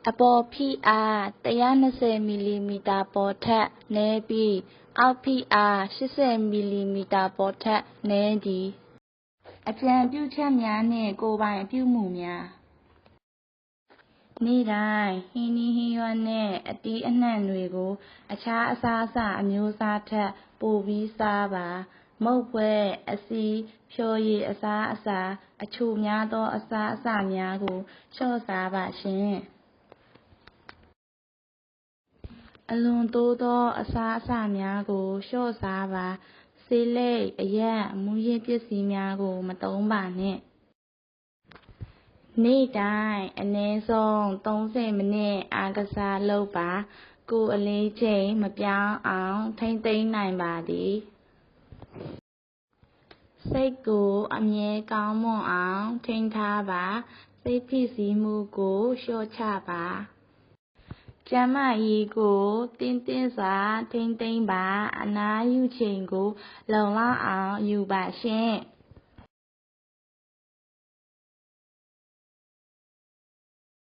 အပေါ်ဖိအား120မီလီမီတာပေါ်ထက်နည်းပြီးအောက်ဖိအား80မီလီမီတာပေါ်ထက်နည်းသည်အကြံပြုချက်များနှင့်ကိုယ်ပိုင်ပြုမှုများနေ့တိုင်းဟင်းနီးဟင်းရွက်နှင့်အသီးအနှံတွေကိုအခြားအစားအစာအမျိုးအစားထက်ပိုပြီးစားပါမုန့်ဖွဲအဆီးဖျော်ရည်အစားအစာအချိုများသောအစားအစာများကိုလျှော့စားပါရှင်အလွန်တိုးသောအစားအစာများကိုလျှော့စားပါဆေးလိပ်အရက်မူးယစ်ပစ္စည်းများကိုမသုံးပါနှင့်နေ့တိုင်းအနည်းဆုံး30မိနစ်အားကစားလုပ်ပါကိုယ်အလေးချိန်မပြောင်းအောင်ထိန်းသိမ်းနိုင်ပါသည်စိတ်ကိုအမြဲကောင်းမွန်အောင်ထိန်းထားပါစိတ်ဖိစီးမှုကိုလျှော့ချပါကျန်းမာရေးကိုတင်းတင်းစွာထိန်းသိမ်းပါအနားယူချိန်ကိုလုံလောက်အောင်ယူပါရှင်